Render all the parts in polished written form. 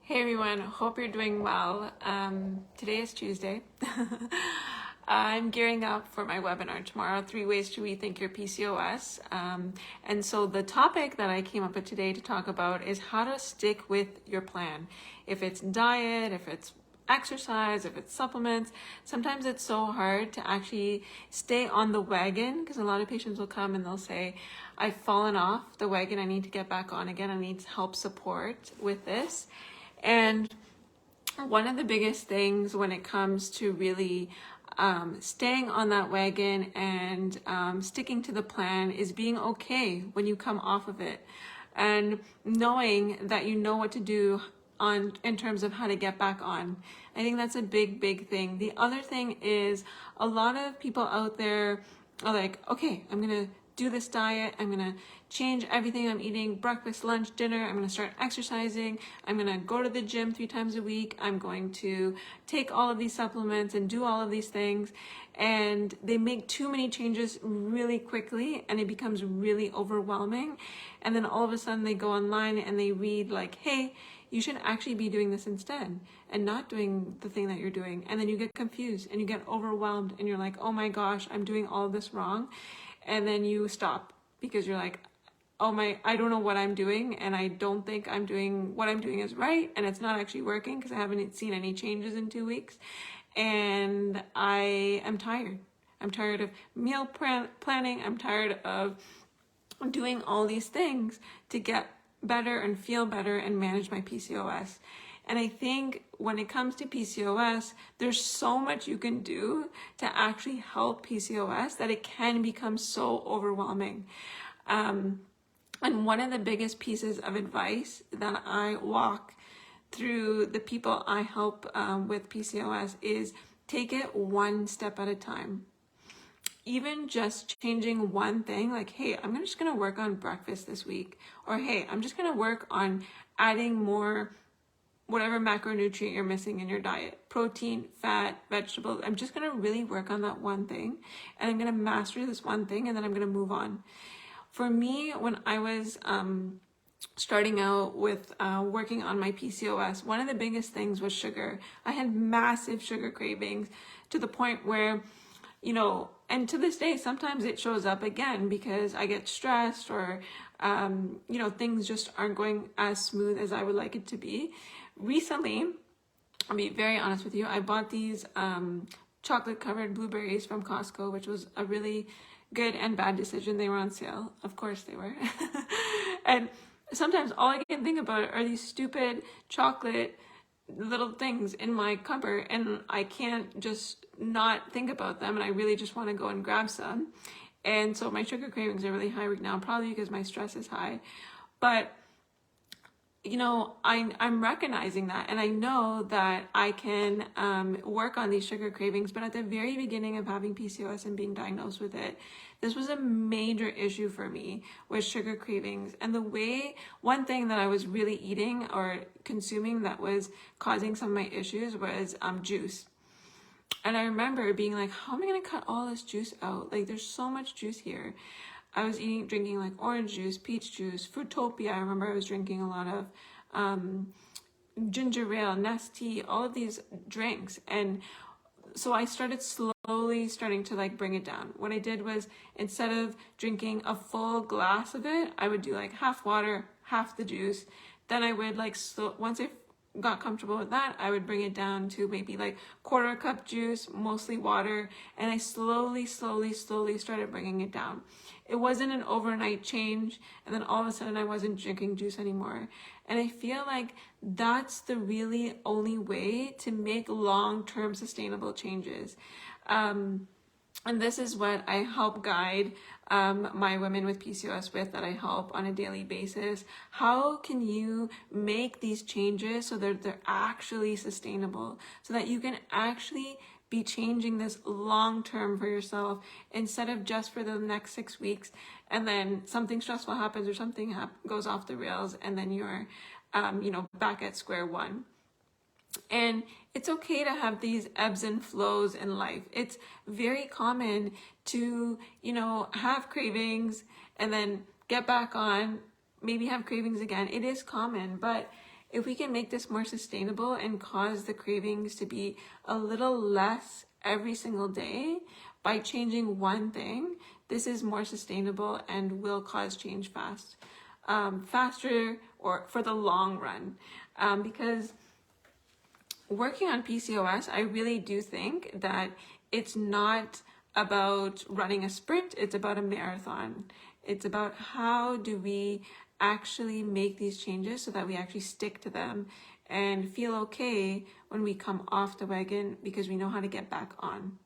Hey everyone, hope you're doing well. Today is Tuesday. I'm gearing up for my webinar tomorrow, 3 Ways to Rethink Your PCOS. And so the topic that I came up with today to talk about is how to stick with your plan. If it's diet, if it's exercise, if it's supplements, sometimes it's so hard to actually stay on the wagon because a lot of patients will come and they'll say, I've fallen off the wagon, I need to get back on again, I need help support with this. And one of the biggest things when it comes to really staying on that wagon and sticking to the plan is being okay when you come off of it and knowing that you know what to do in terms of how to get back on. I think that's a big thing. The other thing is a lot of people out there are like, okay, I'm gonna do this diet, I'm gonna change everything I'm eating, breakfast, lunch, dinner, I'm gonna start exercising, I'm gonna go to the gym 3 times a week, I'm going to take all of these supplements and do all of these things, and they make too many changes really quickly and it becomes really overwhelming, and then all of a sudden they go online and they read like, hey, you should actually be doing this instead and not doing the thing that you're doing, and then you get confused and you get overwhelmed and you're like, oh my gosh, I'm doing all of this wrong. And then you stop because you're like, oh my, I don't know what I'm doing and I don't think I'm doing what I'm doing is right, and it's not actually working because I haven't seen any changes in 2 weeks, and I am tired. I'm tired of meal planning. I'm tired of doing all these things to get better and feel better and manage my PCOS. And I think when it comes to PCOS, there's so much you can do to actually help PCOS that it can become so overwhelming. And one of the biggest pieces of advice that I walk through the people I help with PCOS is take it one step at a time. Even just changing one thing, like, hey, I'm just gonna work on breakfast this week, or hey, I'm just gonna work on adding more whatever macronutrient you're missing in your diet, protein, fat, vegetables. I'm just gonna really work on that one thing, and I'm gonna master this one thing, and then I'm gonna move on. For me, when I was starting out with working on my PCOS, one of the biggest things was sugar. I had massive sugar cravings to the point where, and to this day, sometimes it shows up again because I get stressed or, things just aren't going as smooth as I would like it to be. Recently, I'll be very honest with you, I bought these chocolate covered blueberries from Costco, which was a really good and bad decision. They were on sale. Of course they were. And sometimes all I can think about are these stupid chocolate little things in my cupboard, and I can't just not think about them, and I really just want to go and grab some. And so my sugar cravings are really high right now, probably because my stress is high. But I'm recognizing that, and I know that I can work on these sugar cravings. But at the very beginning of having PCOS and being diagnosed with it, this was a major issue for me with sugar cravings. And one thing that I was really eating or consuming that was causing some of my issues was juice. And I remember being like, how am I going to cut all this juice out? Like, there's so much juice here. I was drinking like orange juice, peach juice, Fruitopia. I remember I was drinking a lot of ginger ale, Nest tea, all of these drinks. And so I started slowly to like bring it down. What I did was, instead of drinking a full glass of it, I would do like half water, half the juice. Then I would once I got comfortable with that, I would bring it down to maybe like 1/4 cup juice, mostly water, and I slowly started bringing it down. It wasn't an overnight change, and then all of a sudden I wasn't drinking juice anymore. And I feel like that's the really only way to make long-term sustainable changes. And this is what I help guide my women with PCOS with, that I help on a daily basis. How can you make these changes so that they're actually sustainable, so that you can actually be changing this long term for yourself instead of just for the next 6 weeks, and then something stressful happens or something goes off the rails, and then you're back at square one. And it's okay to have these ebbs and flows in life. It's very common to, have cravings and then get back on, maybe have cravings again. It is common, but if we can make this more sustainable and cause the cravings to be a little less every single day by changing one thing, this is more sustainable and will cause change faster or for the long run. Because working on PCOS, I really do think that it's not about running a sprint, it's about a marathon. It's about how do we actually make these changes so that we actually stick to them and feel okay when we come off the wagon because we know how to get back on.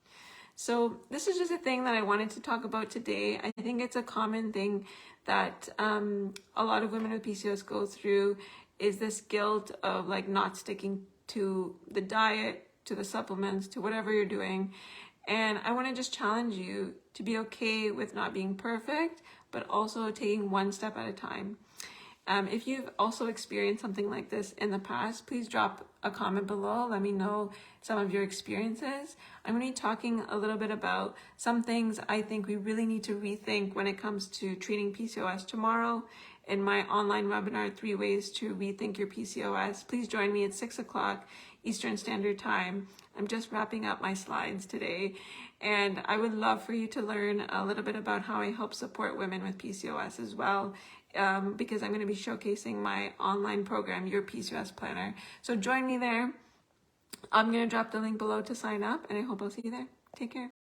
So this is just a thing that I wanted to talk about today. I think it's a common thing that a lot of women with PCOS go through, is this guilt of like not sticking to the diet, to the supplements, to whatever you're doing. And I want to just challenge you to be okay with not being perfect, but also taking one step at a time. If you've also experienced something like this in the past, please drop a comment below. Let me know some of your experiences. I'm going to be talking a little bit about some things I think we really need to rethink when it comes to treating PCOS tomorrow in my online webinar, 3 Ways to Rethink Your PCOS. Please join me at 6 o'clock Eastern Standard Time. I'm just wrapping up my slides today, and I would love for you to learn a little bit about how I help support women with PCOS as well, because I'm going to be showcasing my online program, Your PCOS Planner. So join me there. I'm going to drop the link below to sign up, and I hope I'll see you there. Take care.